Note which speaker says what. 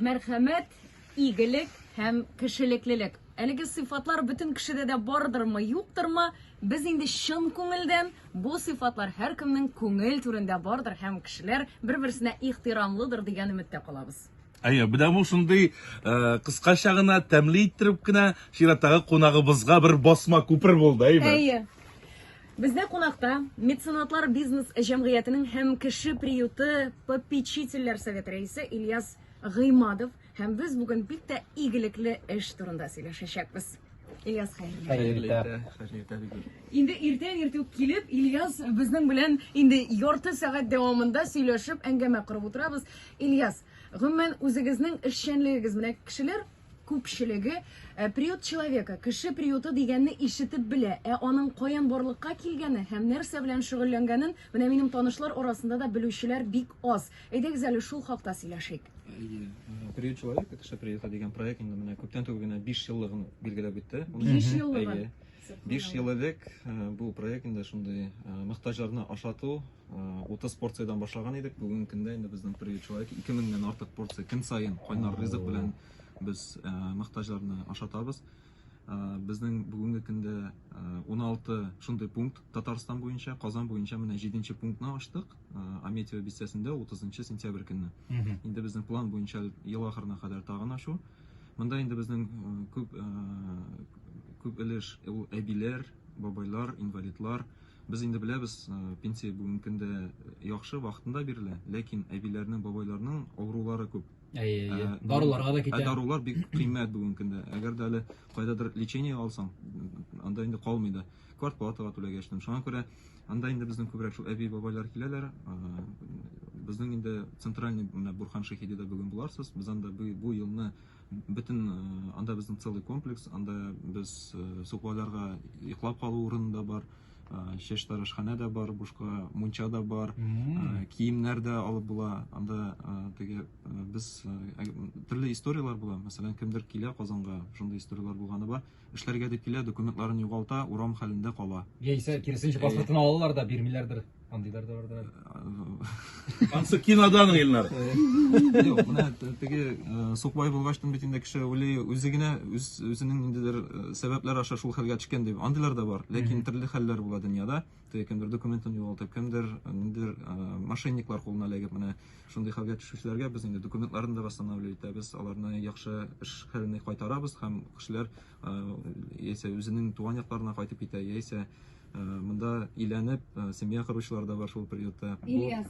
Speaker 1: мәрхәмәт, игелек һәм кешелеклелек. Әлеге сыйфатлар бөтен кешедә дә бардырмы, юктырмы? Без инде чын күңелдән бу сыйфатлар һәркемнең күңел түрендә бардыр һәм кешеләр бер-берсенә ихтирамлыдыр дигән өметтә калабыз.
Speaker 2: Әйе, беләм ул шундый кыскача гына, тәмле иттереп кенә чираттагы кунагыбызга бер басма күпер булды, әйеме?
Speaker 1: Әйе. Бездә кунакта Меценатлар бизнес җәмгыятенең һәм кеше приюты попечительләр советы рәисе Ильяс Гыймадов һәм без бүген бик тә игелекле эш турында сөйләшәчәкбез. Ильяс, хәерле. Инде иртән үк килеп, Ильяс безнең белән инде ярты сәгать дәвамында сөйләшеп, әңгәмә корып утырабыз. Ильяс, гомумән үзегезнең эшчәнлегегез менә кешеләр күпчелеге приют человека, кеше приюты дигәнне ишетеп белә, аның каян барлыкка килгәне һәм нәрсә белән шөгыльләнгәнен менә минем танышлар арасында да белүчеләр бик аз. Әйдәгез әле шул хакта сөйләшик.
Speaker 3: Приют человека, кеше приюты дигән проект инде менә күптән түгел генә 5 еллыгын билгеләп үтте.
Speaker 1: 5 еллыгы.
Speaker 3: 5 ел элек бу проект инде шундый мохтаҗларны ашату 30 порциядән башлаган идек. Бүген көндә инде безнең приют человека 2000-дән артык порция көн саен кайнар ризык белән biz мохтаҗларны ашатабыз. Безнең бүгенге көндә 16 шундый пункт Татарстан буенча, Казан буенча менә 7нче пунктны ачтык. Аметьево бистәсендә 30 сентябрь көнне. Инде безнең план буенча ел ахырына кадәр тагын ачу. Монда инде безнең күп өлеш әбиләр, бабайлар, инвалидлар. Без инде беләбез, пенсия бүгенге көндә яхшы вакытында бирелә, ләкин әбиләрнең, бабайларның авырулары күп.
Speaker 4: Даруларга да китә.
Speaker 3: Дарулар бик кыйммәт бүгенге көндә. Әгәр дә әле кайдадыр лечение алсаң, анда инде калмый да. Квартплатага түләгәчтем. Шуңа күрә анда инде безнең күбрәк шул әби бабайлар киләләр. Безнең инде центральный менә Бурхан шәһидәдә бүген буларсыз. Без анда бу елны бөтен анда безнең целый комплекс, анда без сукбайларга йоклап калу урыны да бар. Чәч тарышхана да бар, бушка мунча да бар, киемнәр дә алып була. Анда теге без төрле историялар була. Мәсәлән, кемдер килә Казанга, шундый историялар булганы бар. Эшләргә дип килә, документларын югалта, урам хәлендә кала.
Speaker 4: Яисә киресенчә паспортын алалар да бирмиләрдер. Андыйлар да бардыр.
Speaker 2: Ансы кинодан гыйлар.
Speaker 3: Юк, менә теге сукбай булгачтан бит инде кеше уйлый, үзенең ниндидер сәбәпләр аша шул хәлгә төшкән дип. Андыйлар да бар, ләкин төрле хәлләр була дөньяда. Теге кемдер документын югалтып, кемдер мошенниклар кулына эләгеп, менә шундый хәлгә төшүчеләргә без инде документларын да восстанавливать итәбез, аларны яхшы эш хәленә кайтарабыз һәм кешеләр яисә үзенең туган якларына кайтып китә, яисә монда иләнеп семья коручылар да бар шул приютта.
Speaker 1: Ильяс.